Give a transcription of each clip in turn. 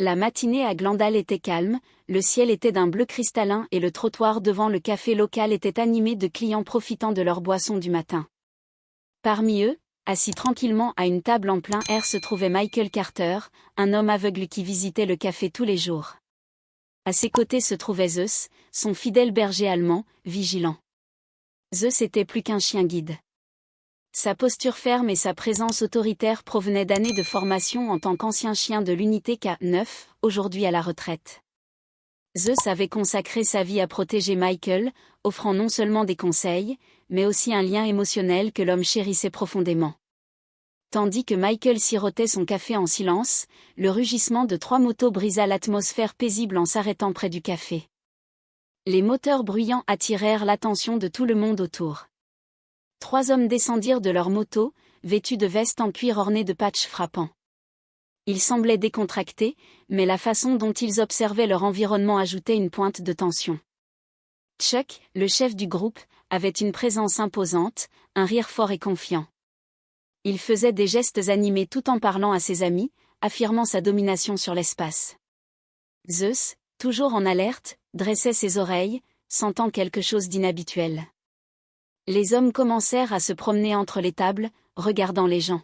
La matinée à Glendale était calme, le ciel était d'un bleu cristallin et le trottoir devant le café local était animé de clients profitant de leur boisson du matin. Parmi eux, assis tranquillement à une table en plein air se trouvait Michael Carter, un homme aveugle qui visitait le café tous les jours. À ses côtés se trouvait Zeus, son fidèle berger allemand, vigilant. Zeus était plus qu'un chien guide. Sa posture ferme et sa présence autoritaire provenaient d'années de formation en tant qu'ancien chien de l'unité K9, aujourd'hui à la retraite. Zeus avait consacré sa vie à protéger Michael, offrant non seulement des conseils, mais aussi un lien émotionnel que l'homme chérissait profondément. Tandis que Michael sirotait son café en silence, le rugissement de 3 motos brisa l'atmosphère paisible en s'arrêtant près du café. Les moteurs bruyants attirèrent l'attention de tout le monde autour. 3 hommes descendirent de leur moto, vêtus de vestes en cuir ornées de patchs frappants. Ils semblaient décontractés, mais la façon dont ils observaient leur environnement ajoutait une pointe de tension. Chuck, le chef du groupe, avait une présence imposante, un rire fort et confiant. Il faisait des gestes animés tout en parlant à ses amis, affirmant sa domination sur l'espace. Zeus, toujours en alerte, dressait ses oreilles, sentant quelque chose d'inhabituel. Les hommes commencèrent à se promener entre les tables, regardant les gens.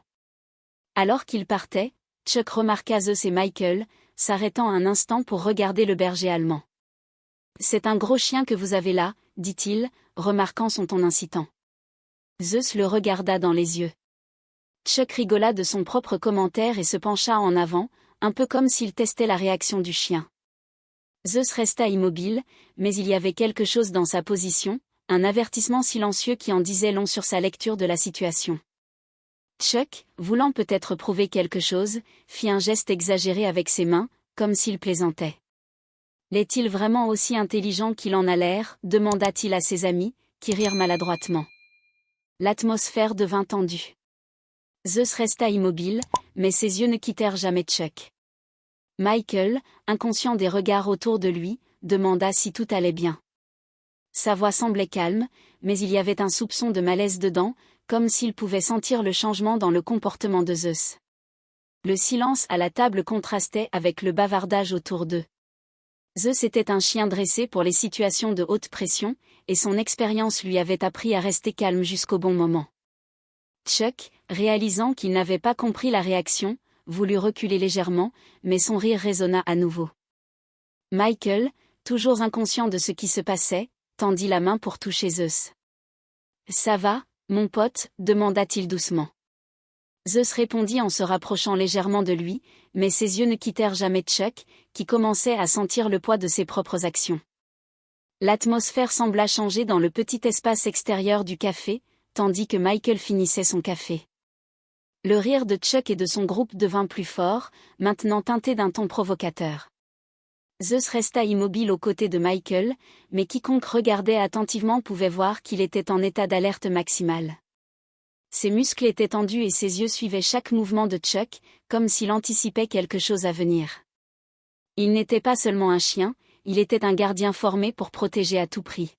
Alors qu'ils partaient, Chuck remarqua Zeus et Michael, s'arrêtant un instant pour regarder le berger allemand. « C'est un gros chien que vous avez là, » dit-il, remarquant son ton incitant. Zeus le regarda dans les yeux. Chuck rigola de son propre commentaire et se pencha en avant, un peu comme s'il testait la réaction du chien. Zeus resta immobile, mais il y avait quelque chose dans sa position, un avertissement silencieux qui en disait long sur sa lecture de la situation. Chuck, voulant peut-être prouver quelque chose, fit un geste exagéré avec ses mains, comme s'il plaisantait. « L'est-il vraiment aussi intelligent qu'il en a l'air » demanda-t-il à ses amis, qui rirent maladroitement. L'atmosphère devint tendue. Zeus resta immobile, mais ses yeux ne quittèrent jamais Chuck. Michael, inconscient des regards autour de lui, demanda si tout allait bien. Sa voix semblait calme, mais il y avait un soupçon de malaise dedans, comme s'il pouvait sentir le changement dans le comportement de Zeus. Le silence à la table contrastait avec le bavardage autour d'eux. Zeus était un chien dressé pour les situations de haute pression, et son expérience lui avait appris à rester calme jusqu'au bon moment. Chuck, réalisant qu'il n'avait pas compris la réaction, voulut reculer légèrement, mais son rire résonna à nouveau. Michael, toujours inconscient de ce qui se passait, tendit la main pour toucher Zeus. « Ça va, mon pote » demanda-t-il doucement. Zeus répondit en se rapprochant légèrement de lui, mais ses yeux ne quittèrent jamais Chuck, qui commençait à sentir le poids de ses propres actions. L'atmosphère sembla changer dans le petit espace extérieur du café, tandis que Michael finissait son café. Le rire de Chuck et de son groupe devint plus fort, maintenant teinté d'un ton provocateur. Zeus resta immobile aux côtés de Michael, mais quiconque regardait attentivement pouvait voir qu'il était en état d'alerte maximale. Ses muscles étaient tendus et ses yeux suivaient chaque mouvement de Chuck, comme s'il anticipait quelque chose à venir. Il n'était pas seulement un chien, il était un gardien formé pour protéger à tout prix.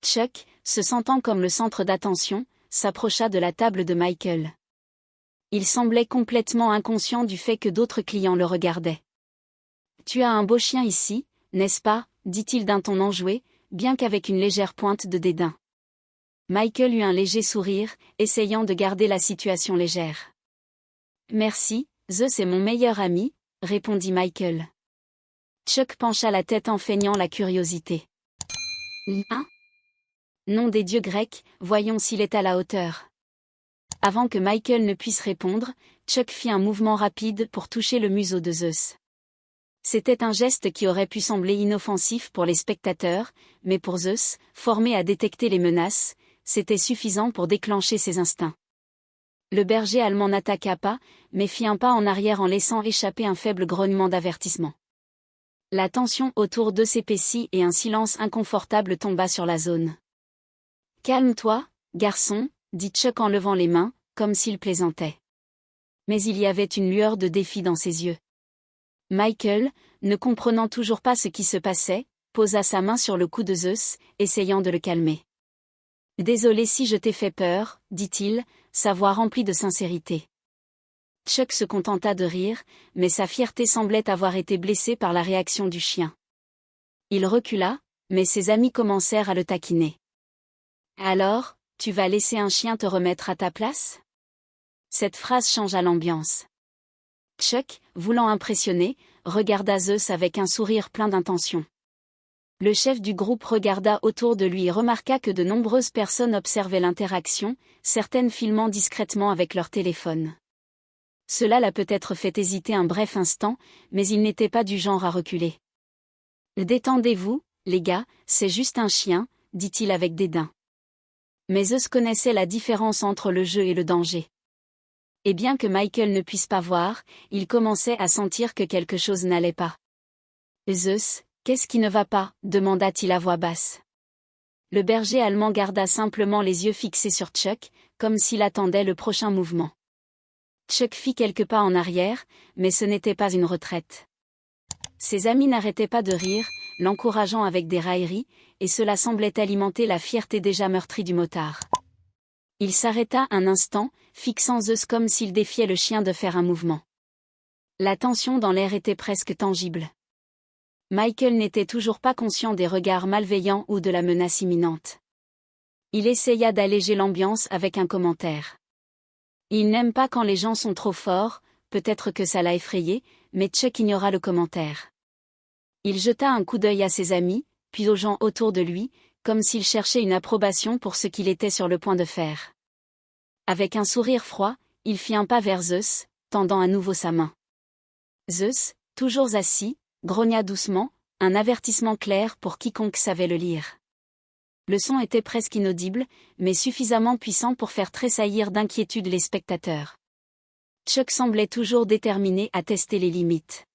Chuck, se sentant comme le centre d'attention, s'approcha de la table de Michael. Il semblait complètement inconscient du fait que d'autres clients le regardaient. « Tu as un beau chien ici, n'est-ce pas » dit-il d'un ton enjoué, bien qu'avec une légère pointe de dédain. Michael eut un léger sourire, essayant de garder la situation légère. « Merci, Zeus est mon meilleur ami » répondit Michael. Chuck pencha la tête en feignant la curiosité. « Hein ? Nom des dieux grecs, voyons s'il est à la hauteur. » Avant que Michael ne puisse répondre, Chuck fit un mouvement rapide pour toucher le museau de Zeus. C'était un geste qui aurait pu sembler inoffensif pour les spectateurs, mais pour Zeus, formé à détecter les menaces, c'était suffisant pour déclencher ses instincts. Le berger allemand n'attaqua pas, mais fit un pas en arrière en laissant échapper un faible grognement d'avertissement. La tension autour d'eux s'épaissit et un silence inconfortable tomba sur la zone. « Calme-toi, garçon » dit Chuck en levant les mains, comme s'il plaisantait. Mais il y avait une lueur de défi dans ses yeux. Michael, ne comprenant toujours pas ce qui se passait, posa sa main sur le cou de Zeus, essayant de le calmer. « Désolé si je t'ai fait peur » dit-il, sa voix remplie de sincérité. Chuck se contenta de rire, mais sa fierté semblait avoir été blessée par la réaction du chien. Il recula, mais ses amis commencèrent à le taquiner. « Alors, tu vas laisser un chien te remettre à ta place ?» Cette phrase changea l'ambiance. Chuck, voulant impressionner, regarda Zeus avec un sourire plein d'intention. Le chef du groupe regarda autour de lui et remarqua que de nombreuses personnes observaient l'interaction, certaines filmant discrètement avec leur téléphone. Cela l'a peut-être fait hésiter un bref instant, mais il n'était pas du genre à reculer. « Détendez-vous, les gars, c'est juste un chien, dit-il avec dédain. Mais Zeus connaissait la différence entre le jeu et le danger. Et bien que Michael ne puisse pas voir, il commençait à sentir que quelque chose n'allait pas. « Zeus, qu'est-ce qui ne va pas ?» demanda-t-il à voix basse. Le berger allemand garda simplement les yeux fixés sur Chuck, comme s'il attendait le prochain mouvement. Chuck fit quelques pas en arrière, mais ce n'était pas une retraite. Ses amis n'arrêtaient pas de rire, l'encourageant avec des railleries, et cela semblait alimenter la fierté déjà meurtrie du motard. Il s'arrêta un instant, fixant Zeus comme s'il défiait le chien de faire un mouvement. La tension dans l'air était presque tangible. Michael n'était toujours pas conscient des regards malveillants ou de la menace imminente. Il essaya d'alléger l'ambiance avec un commentaire. Il n'aime pas quand les gens sont trop forts, peut-être que ça l'a effrayé, mais Chuck ignora le commentaire. Il jeta un coup d'œil à ses amis, puis aux gens autour de lui, comme s'il cherchait une approbation pour ce qu'il était sur le point de faire. Avec un sourire froid, il fit un pas vers Zeus, tendant à nouveau sa main. Zeus, toujours assis, grogna doucement, un avertissement clair pour quiconque savait le lire. Le son était presque inaudible, mais suffisamment puissant pour faire tressaillir d'inquiétude les spectateurs. Chuck semblait toujours déterminé à tester les limites.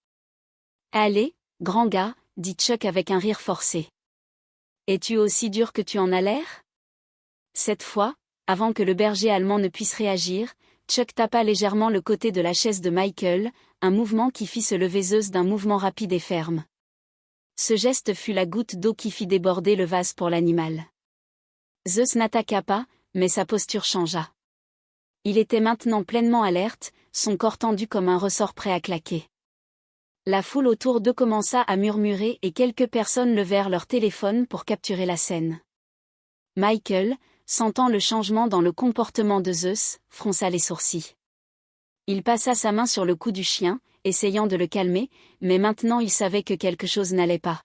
« Allez, grand gars, » dit Chuck avec un rire forcé. « Es-tu aussi dur que tu en as l'air ?» Cette fois, avant que le berger allemand ne puisse réagir, Chuck tapa légèrement le côté de la chaise de Michael, un mouvement qui fit se lever Zeus d'un mouvement rapide et ferme. Ce geste fut la goutte d'eau qui fit déborder le vase pour l'animal. Zeus n'attaqua pas, mais sa posture changea. Il était maintenant pleinement alerte, son corps tendu comme un ressort prêt à claquer. La foule autour d'eux commença à murmurer et quelques personnes levèrent leur téléphone pour capturer la scène. Michael, sentant le changement dans le comportement de Zeus, fronça les sourcils. Il passa sa main sur le cou du chien, essayant de le calmer, mais maintenant il savait que quelque chose n'allait pas.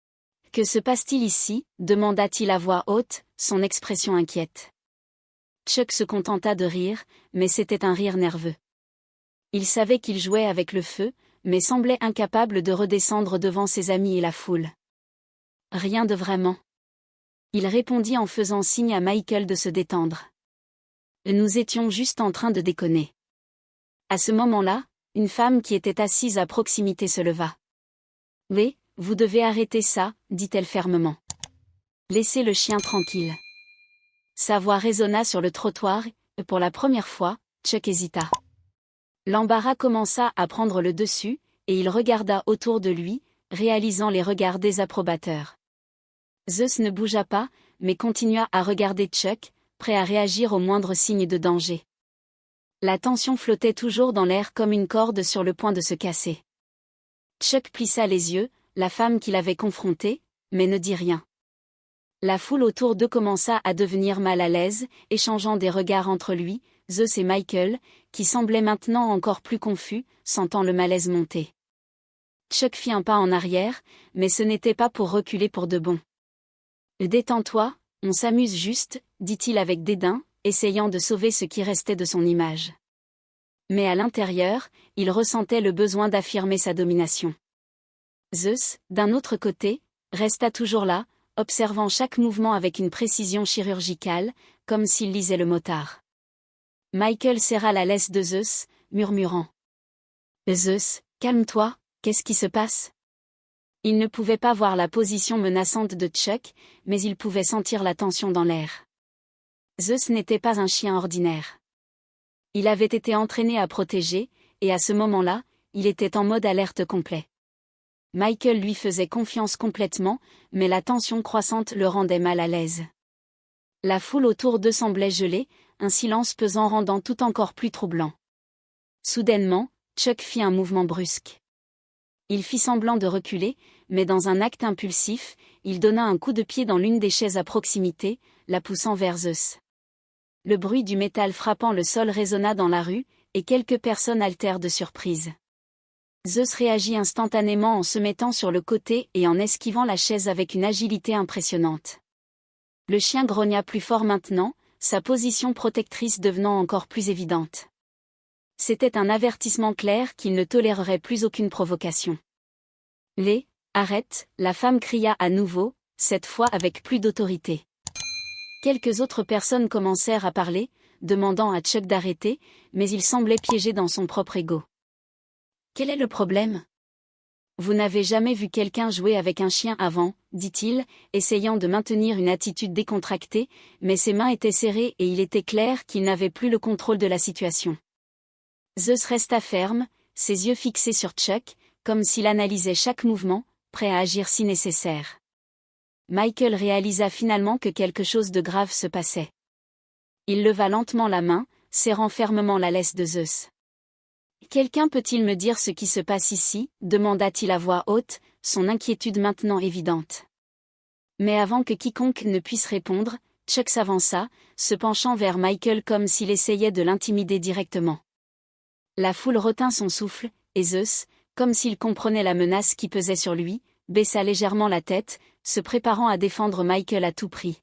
« Que se passe-t-il ici ?» demanda-t-il à voix haute, son expression inquiète. Chuck se contenta de rire, mais c'était un rire nerveux. Il savait qu'il jouait avec le feu, mais semblait incapable de redescendre devant ses amis et la foule. « Rien de vraiment. » Il répondit en faisant signe à Michael de se détendre. « Nous étions juste en train de déconner. » À ce moment-là, une femme qui était assise à proximité se leva. « Oui, vous devez arrêter ça, » dit-elle fermement. « Laissez le chien tranquille. » Sa voix résonna sur le trottoir, et pour la première fois, Chuck hésita. L'embarras commença à prendre le dessus, et il regarda autour de lui, réalisant les regards désapprobateurs. Zeus ne bougea pas, mais continua à regarder Chuck, prêt à réagir au moindre signe de danger. La tension flottait toujours dans l'air comme une corde sur le point de se casser. Chuck plissa les yeux, la femme qui l'avait confronté, mais ne dit rien. La foule autour d'eux commença à devenir mal à l'aise, échangeant des regards entre lui, Zeus et Michael, qui semblaient maintenant encore plus confus, sentant le malaise monter. Chuck fit un pas en arrière, mais ce n'était pas pour reculer pour de bon. « Détends-toi, on s'amuse juste, » dit-il avec dédain, essayant de sauver ce qui restait de son image. Mais à l'intérieur, il ressentait le besoin d'affirmer sa domination. Zeus, d'un autre côté, resta toujours là, observant chaque mouvement avec une précision chirurgicale, comme s'il lisait le motard. Michael serra la laisse de Zeus, murmurant. « Zeus, calme-toi, qu'est-ce qui se passe ?» Il ne pouvait pas voir la position menaçante de Chuck, mais il pouvait sentir la tension dans l'air. Zeus n'était pas un chien ordinaire. Il avait été entraîné à protéger, et à ce moment-là, il était en mode alerte complet. Michael lui faisait confiance complètement, mais la tension croissante le rendait mal à l'aise. La foule autour d'eux semblait gelée, un silence pesant rendant tout encore plus troublant. Soudainement, Chuck fit un mouvement brusque. Il fit semblant de reculer, mais dans un acte impulsif, il donna un coup de pied dans l'une des chaises à proximité, la poussant vers Zeus. Le bruit du métal frappant le sol résonna dans la rue, et quelques personnes haltèrent de surprise. Zeus réagit instantanément en se mettant sur le côté et en esquivant la chaise avec une agilité impressionnante. Le chien grogna plus fort maintenant, sa position protectrice devenant encore plus évidente. C'était un avertissement clair qu'il ne tolérerait plus aucune provocation. Arrête, la femme cria à nouveau, cette fois avec plus d'autorité. Quelques autres personnes commencèrent à parler, demandant à Chuck d'arrêter, mais il semblait piégé dans son propre ego. Quel est le problème? Vous n'avez jamais vu quelqu'un jouer avec un chien avant, dit-il, essayant de maintenir une attitude décontractée, mais ses mains étaient serrées et il était clair qu'il n'avait plus le contrôle de la situation. Zeus resta ferme, ses yeux fixés sur Chuck, comme s'il analysait chaque mouvement, prêt à agir si nécessaire. Michael réalisa finalement que quelque chose de grave se passait. Il leva lentement la main, serrant fermement la laisse de Zeus. « Quelqu'un peut-il me dire ce qui se passe ici » demanda-t-il à voix haute, son inquiétude maintenant évidente. Mais avant que quiconque ne puisse répondre, Chuck s'avança, se penchant vers Michael comme s'il essayait de l'intimider directement. La foule retint son souffle, et Zeus, comme s'il comprenait la menace qui pesait sur lui, baissa légèrement la tête, se préparant à défendre Michael à tout prix.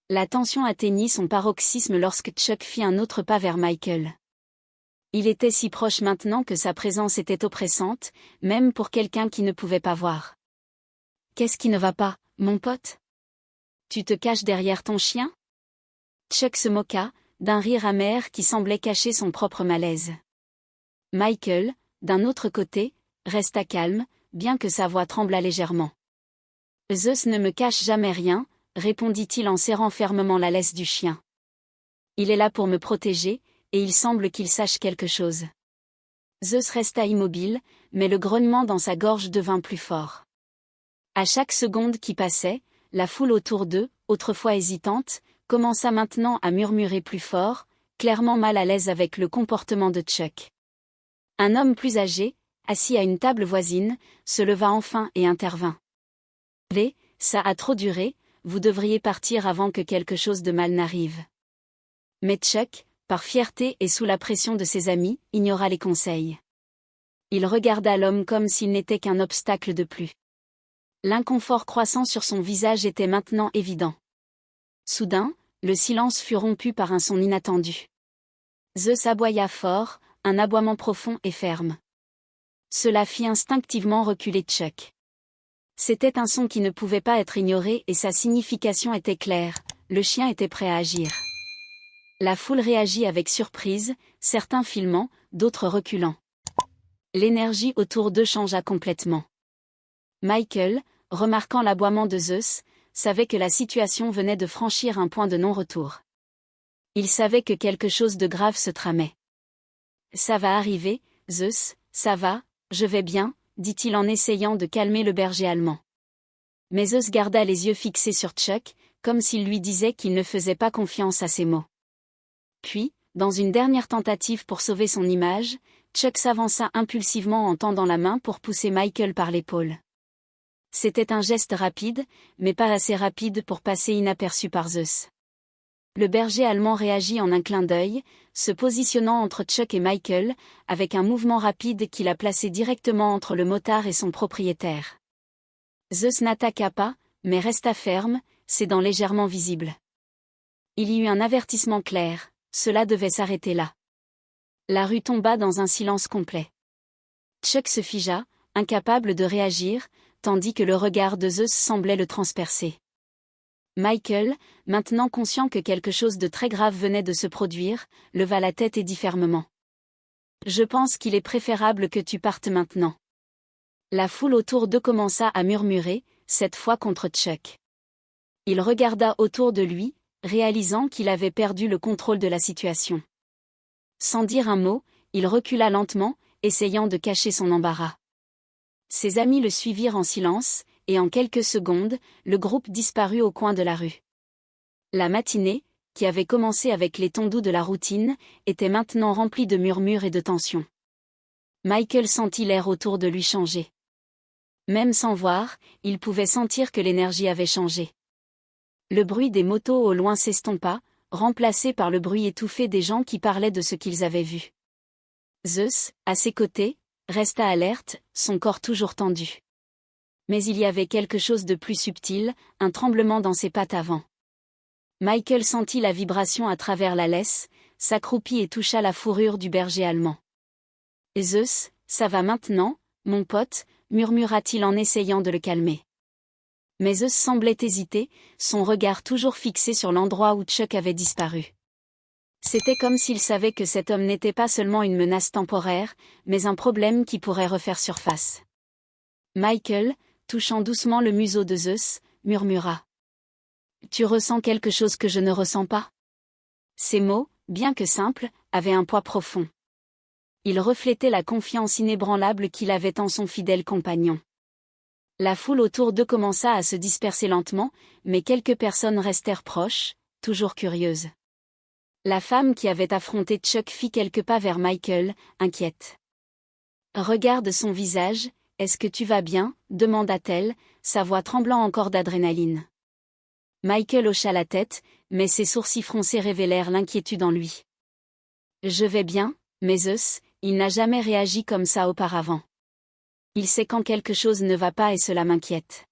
La tension atteignit son paroxysme lorsque Chuck fit un autre pas vers Michael. Il était si proche maintenant que sa présence était oppressante, même pour quelqu'un qui ne pouvait pas voir. « Qu'est-ce qui ne va pas, mon pote? Tu te caches derrière ton chien ?» Chuck se moqua, d'un rire amer qui semblait cacher son propre malaise. Michael, d'un autre côté, resta calme, bien que sa voix tremblât légèrement. « Zeus ne me cache jamais rien, » répondit-il en serrant fermement la laisse du chien. « Il est là pour me protéger, et il semble qu'il sache quelque chose. » Zeus resta immobile, mais le grognement dans sa gorge devint plus fort. À chaque seconde qui passait, la foule autour d'eux, autrefois hésitante, commença maintenant à murmurer plus fort, clairement mal à l'aise avec le comportement de Chuck. Un homme plus âgé, assis à une table voisine, se leva enfin et intervint. « Ça a trop duré, vous devriez partir avant que quelque chose de mal n'arrive. » Mais Chuck, par fierté et sous la pression de ses amis, ignora les conseils. Il regarda l'homme comme s'il n'était qu'un obstacle de plus. L'inconfort croissant sur son visage était maintenant évident. Soudain, le silence fut rompu par un son inattendu. Zeus aboya fort, un aboiement profond et ferme. Cela fit instinctivement reculer Chuck. C'était un son qui ne pouvait pas être ignoré et sa signification était claire, le chien était prêt à agir. La foule réagit avec surprise, certains filmant, d'autres reculant. L'énergie autour d'eux changea complètement. Michael, remarquant l'aboiement de Zeus, savait que la situation venait de franchir un point de non-retour. Il savait que quelque chose de grave se tramait. « Ça va arriver, Zeus, ça va, je vais bien », dit-il en essayant de calmer le berger allemand. Mais Zeus garda les yeux fixés sur Chuck, comme s'il lui disait qu'il ne faisait pas confiance à ses mots. Puis, dans une dernière tentative pour sauver son image, Chuck s'avança impulsivement en tendant la main pour pousser Michael par l'épaule. C'était un geste rapide, mais pas assez rapide pour passer inaperçu par Zeus. Le berger allemand réagit en un clin d'œil, se positionnant entre Chuck et Michael, avec un mouvement rapide qui l'a placé directement entre le motard et son propriétaire. Zeus n'attaqua pas, mais resta ferme, ses dents légèrement visibles. Il y eut un avertissement clair, cela devait s'arrêter là. La rue tomba dans un silence complet. Chuck se figea, incapable de réagir, tandis que le regard de Zeus semblait le transpercer. Michael, maintenant conscient que quelque chose de très grave venait de se produire, leva la tête et dit fermement. « Je pense qu'il est préférable que tu partes maintenant. » La foule autour d'eux commença à murmurer, cette fois contre Chuck. Il regarda autour de lui, réalisant qu'il avait perdu le contrôle de la situation. Sans dire un mot, il recula lentement, essayant de cacher son embarras. Ses amis le suivirent en silence, et en quelques secondes, le groupe disparut au coin de la rue. La matinée, qui avait commencé avec les tons doux de la routine, était maintenant rempli de murmures et de tensions. Michael sentit l'air autour de lui changer. Même sans voir, il pouvait sentir que l'énergie avait changé. Le bruit des motos au loin s'estompa, remplacé par le bruit étouffé des gens qui parlaient de ce qu'ils avaient vu. Zeus, à ses côtés, resta alerte, son corps toujours tendu. Mais il y avait quelque chose de plus subtil, un tremblement dans ses pattes avant. Michael sentit la vibration à travers la laisse, s'accroupit et toucha la fourrure du berger allemand. « Zeus, ça va maintenant, mon pote » murmura-t-il en essayant de le calmer. Mais Zeus semblait hésiter, son regard toujours fixé sur l'endroit où Chuck avait disparu. C'était comme s'il savait que cet homme n'était pas seulement une menace temporaire, mais un problème qui pourrait refaire surface. Michael, touchant doucement le museau de Zeus, murmura. « Tu ressens quelque chose que je ne ressens pas ?» Ces mots, bien que simples, avaient un poids profond. Ils reflétaient la confiance inébranlable qu'il avait en son fidèle compagnon. La foule autour d'eux commença à se disperser lentement, mais quelques personnes restèrent proches, toujours curieuses. La femme qui avait affronté Chuck fit quelques pas vers Michael, inquiète. « Regarde son visage, est-ce que tu vas bien ?» demanda-t-elle, sa voix tremblant encore d'adrénaline. Michael hocha la tête, mais ses sourcils froncés révélèrent l'inquiétude en lui. « Je vais bien, mais Zeus, il n'a jamais réagi comme ça auparavant. Il sait quand quelque chose ne va pas et cela m'inquiète. »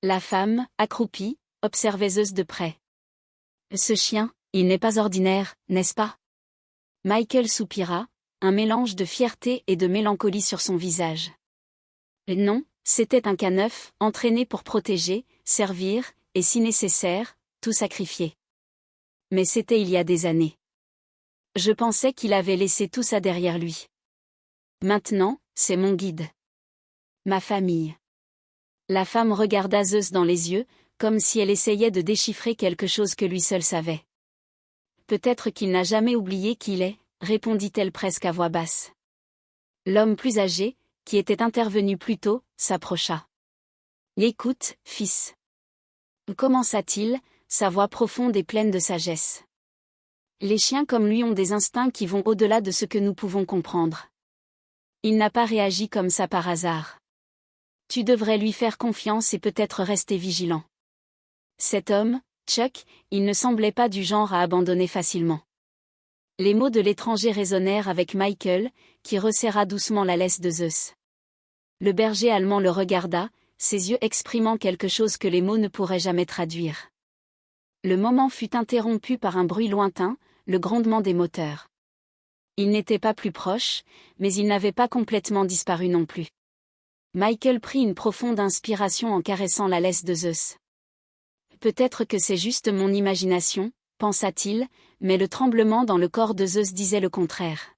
La femme, accroupie, observait Zeus de près. « Ce chien, il n'est pas ordinaire, n'est-ce pas ?» Michael soupira, un mélange de fierté et de mélancolie sur son visage. Non, c'était un K9, entraîné pour protéger, servir, et si nécessaire, tout sacrifier. Mais c'était il y a des années. Je pensais qu'il avait laissé tout ça derrière lui. Maintenant, c'est mon guide. Ma famille. La femme regarda Zeus dans les yeux, comme si elle essayait de déchiffrer quelque chose que lui seul savait. Peut-être qu'il n'a jamais oublié qui il est, répondit-elle presque à voix basse. L'homme plus âgé, qui était intervenu plus tôt, s'approcha. « Écoute, fils. » Commença-t-il, sa voix profonde et pleine de sagesse. Les chiens comme lui ont des instincts qui vont au-delà de ce que nous pouvons comprendre. Il n'a pas réagi comme ça par hasard. Tu devrais lui faire confiance et peut-être rester vigilant. Cet homme, Chuck, il ne semblait pas du genre à abandonner facilement. Les mots de l'étranger résonnèrent avec Michael, qui resserra doucement la laisse de Zeus. Le berger allemand le regarda, ses yeux exprimant quelque chose que les mots ne pourraient jamais traduire. Le moment fut interrompu par un bruit lointain, le grondement des moteurs. Il n'était pas plus proche, mais il n'avait pas complètement disparu non plus. Michael prit une profonde inspiration en caressant la laisse de Zeus. Peut-être que c'est juste mon imagination, pensa-t-il, mais le tremblement dans le corps de Zeus disait le contraire.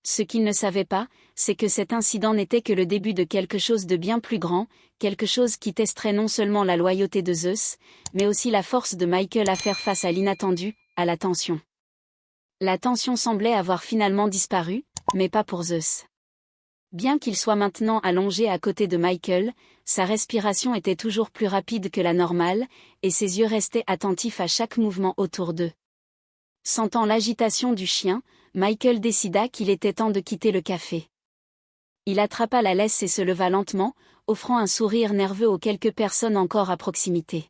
Ce qu'il ne savait pas, c'est que cet incident n'était que le début de quelque chose de bien plus grand, quelque chose qui testerait non seulement la loyauté de Zeus, mais aussi la force de Michael à faire face à l'inattendu, à la tension. La tension semblait avoir finalement disparu, mais pas pour Zeus. Bien qu'il soit maintenant allongé à côté de Michael, sa respiration était toujours plus rapide que la normale, et ses yeux restaient attentifs à chaque mouvement autour d'eux. Sentant l'agitation du chien, Michael décida qu'il était temps de quitter le café. Il attrapa la laisse et se leva lentement, offrant un sourire nerveux aux quelques personnes encore à proximité.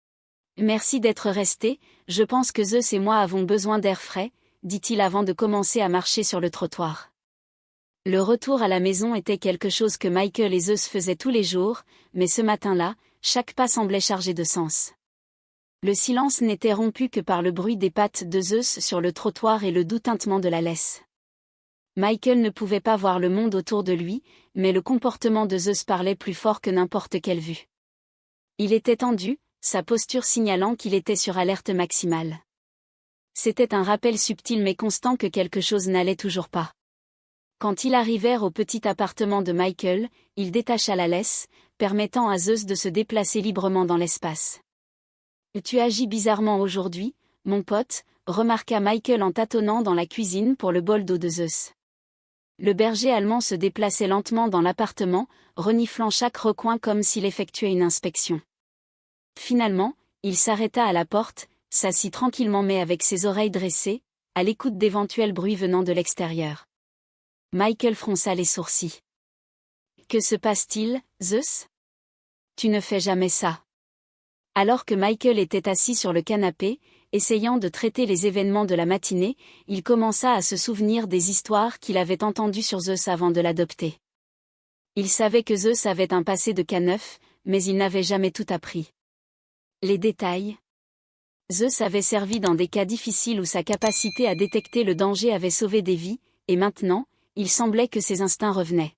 « Merci d'être resté, je pense que Zeus et moi avons besoin d'air frais », dit-il avant de commencer à marcher sur le trottoir. Le retour à la maison était quelque chose que Michael et Zeus faisaient tous les jours, mais ce matin-là, chaque pas semblait chargé de sens. Le silence n'était rompu que par le bruit des pattes de Zeus sur le trottoir et le doux tintement de la laisse. Michael ne pouvait pas voir le monde autour de lui, mais le comportement de Zeus parlait plus fort que n'importe quelle vue. Il était tendu, sa posture signalant qu'il était sur alerte maximale. C'était un rappel subtil mais constant que quelque chose n'allait toujours pas. Quand ils arrivèrent au petit appartement de Michael, il détacha la laisse, permettant à Zeus de se déplacer librement dans l'espace. « Tu agis bizarrement aujourd'hui, mon pote », remarqua Michael en tâtonnant dans la cuisine pour le bol d'eau de Zeus. Le berger allemand se déplaçait lentement dans l'appartement, reniflant chaque recoin comme s'il effectuait une inspection. Finalement, il s'arrêta à la porte, s'assit tranquillement mais avec ses oreilles dressées, à l'écoute d'éventuels bruits venant de l'extérieur. Michael fronça les sourcils. Que se passe-t-il, Zeus? Tu ne fais jamais ça. Alors que Michael était assis sur le canapé, essayant de traiter les événements de la matinée, il commença à se souvenir des histoires qu'il avait entendues sur Zeus avant de l'adopter. Il savait que Zeus avait un passé de K9, mais il n'avait jamais tout appris. Les détails. Zeus avait servi dans des cas difficiles où sa capacité à détecter le danger avait sauvé des vies, et maintenant, il semblait que ses instincts revenaient.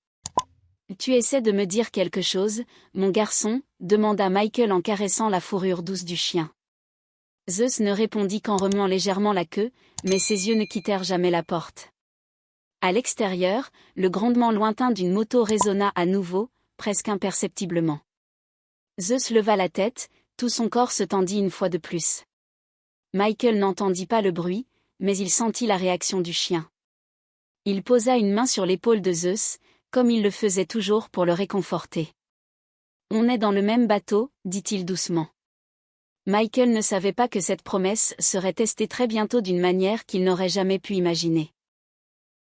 « Tu essaies de me dire quelque chose, mon garçon ?» demanda Michael en caressant la fourrure douce du chien. Zeus ne répondit qu'en remuant légèrement la queue, mais ses yeux ne quittèrent jamais la porte. À l'extérieur, le grondement lointain d'une moto résonna à nouveau, presque imperceptiblement. Zeus leva la tête, tout son corps se tendit une fois de plus. Michael n'entendit pas le bruit, mais il sentit la réaction du chien. Il posa une main sur l'épaule de Zeus, comme il le faisait toujours pour le réconforter. « On est dans le même bateau, dit-il doucement. Michael ne savait pas que cette promesse serait testée très bientôt d'une manière qu'il n'aurait jamais pu imaginer.